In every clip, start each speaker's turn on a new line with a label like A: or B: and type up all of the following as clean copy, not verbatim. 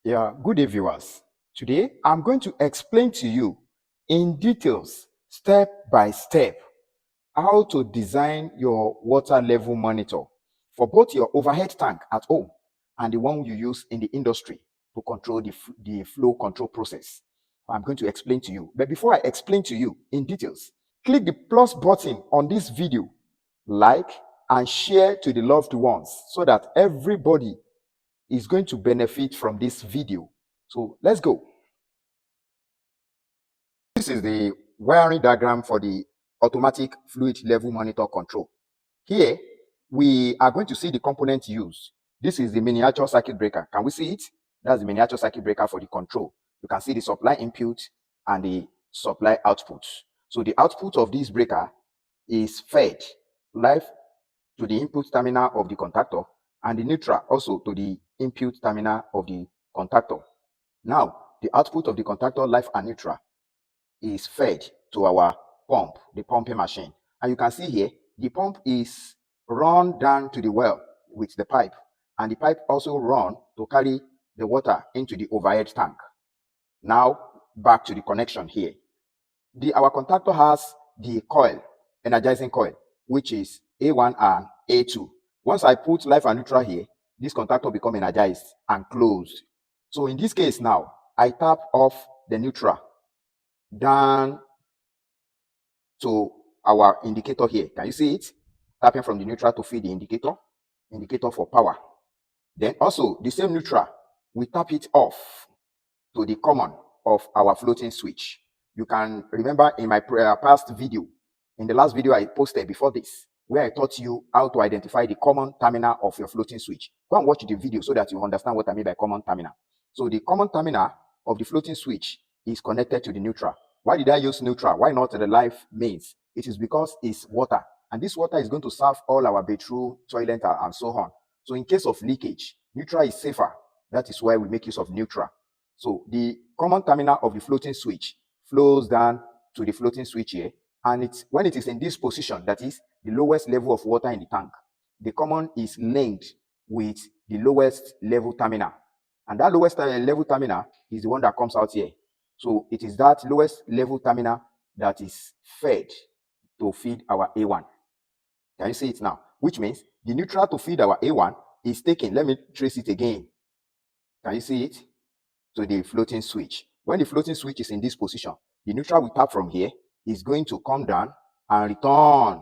A: Yeah, good day, viewers. Today, I'm going to explain to you in details, step by step, how to design your water level monitor for both your overhead tank at home and the one you use in the industry to control the flow control process. I'm going to explain to you. But before I explain to you in details, click the plus button on this video, like and share to the loved ones so that everybody is going to benefit from this video. So let's go. This is the wiring diagram for the automatic fluid level monitor control. Here, we are going to see the component used. This is the miniature circuit breaker. Can we see it? That's the miniature circuit breaker for the control. You can see the supply input and the supply output. So the output of this breaker is fed live to the input terminal of the contactor and the neutral also to the input terminal of the contactor. Now, the output of the contactor, live and neutral, is fed to our pump, the pumping machine. And you can see here, the pump is run down to the well with the pipe, and the pipe also run to carry the water into the overhead tank. Now, back to the connection here. Our contactor has the coil, energizing coil, which is A1 and A2. Once I put live and neutral here, this contactor become energized and closed. So in this case now, I tap off the neutral down to our indicator here. Can you see it? Tapping from the neutral to feed the indicator for power. Then also the same neutral, we tap it off to the common of our floating switch. You can remember in my past video, in the last video I posted before this, where I taught you how to identify the common terminal of your floating switch. Go and watch the video so that you understand what I mean by common terminal. So the common terminal of the floating switch is connected to the neutral. Why did I use neutral? Why not the live mains? It is because it's water, and this water is going to serve all our bathroom, toilet, and so on. So in case of leakage, neutral is safer. That is why we make use of neutral. So the common terminal of the floating switch flows down to the floating switch here, and when it is in this position, that is the lowest level of water in the tank, the common is linked with the lowest level terminal, and that lowest level terminal is the one that comes out here. So it is that lowest level terminal that is fed to feed our A1. Can you see it now? Which means the neutral to feed our A1 is taken. Let me trace it again. Can you see it? To the floating switch. When the floating switch is in this position, the neutral we tap from here is going to come down and return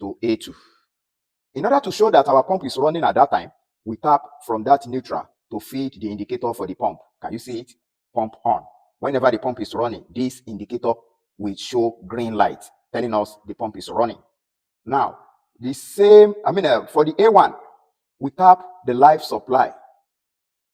A: to A2. In order to show that our pump is running at that time, we tap from that neutral to feed the indicator for the pump. Can you see it? Pump on. Whenever the pump is running, this indicator will show green light, telling us the pump is running. Now, the same, for the A1, we tap the live supply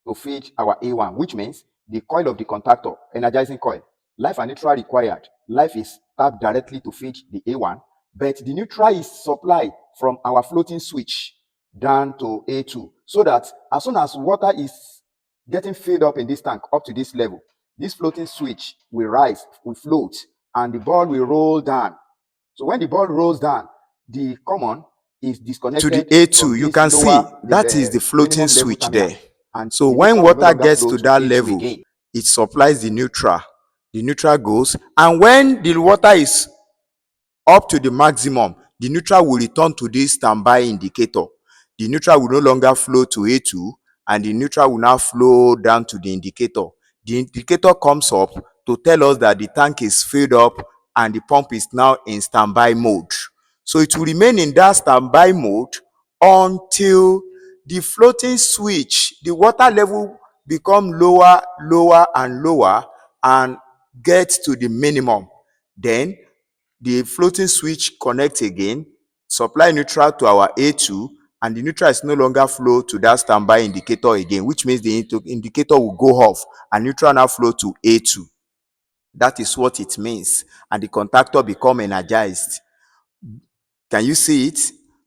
A: to feed our A1, which means the coil of the contactor, energizing coil, live and neutral required. Live is tapped directly to feed the A1, but the neutral is supplied from our floating switch down to A2, so that as soon as water is getting filled up in this tank up to this level, this floating switch will rise, will float, and the ball will roll down. So when the ball rolls down, the common is disconnected
B: to the A2. You can see that is the floating switch there.
A: And
B: so when water gets to that level, it supplies the neutral. The neutral goes, and when the water is up to the maximum, the neutral will return to this standby indicator. The neutral will no longer flow to A2, and the neutral will now flow down to the indicator. The indicator comes up to tell us that the tank is filled up and the pump is now in standby mode. So it will remain in that standby mode until the floating switch, the water level become lower, lower and lower and gets to the minimum. Then the floating switch connects again, supply neutral to our A2, and the neutral is no longer flow to that standby indicator again, which means the indicator will go off and neutral now flow to A2. That is what it means, and the contactor become energized. Can you see it?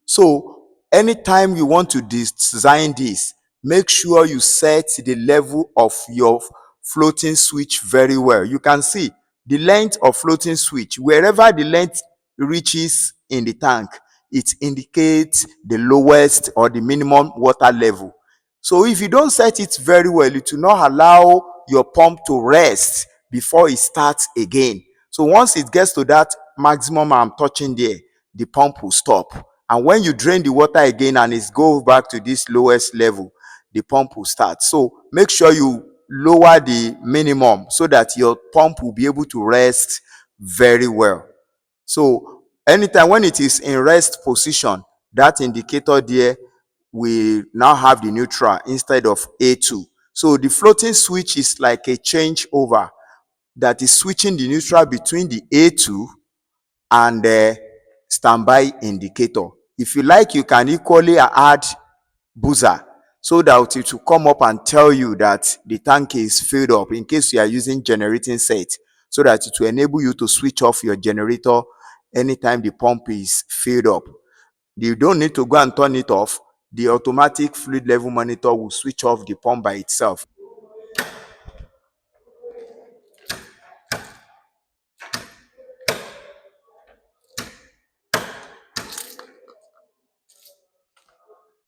B: So anytime you want to design this, make sure you set the level of your floating switch very well. You can see the length of floating switch. Wherever the length reaches in the tank, it indicates the lowest or the minimum water level. So if you don't set it very well, it will not allow your pump to rest before it starts again. So once it gets to that maximum I'm touching there, the pump will stop. And when you drain the water again and it goes back to this lowest level, the pump will start. So make sure you lower the minimum so that your pump will be able to rest very well. So anytime when it is in rest position, that indicator there will now have the neutral instead of A2. So the floating switch is like a changeover that is switching the neutral between the A2 and the standby indicator. If you like, you can equally add buzzer so that it will come up and tell you that the tank is filled up in case you are using generating set, so that it will enable you to switch off your generator anytime the pump is filled up. You don't need to go and turn it off. The automatic fluid level monitor will switch off the pump by itself.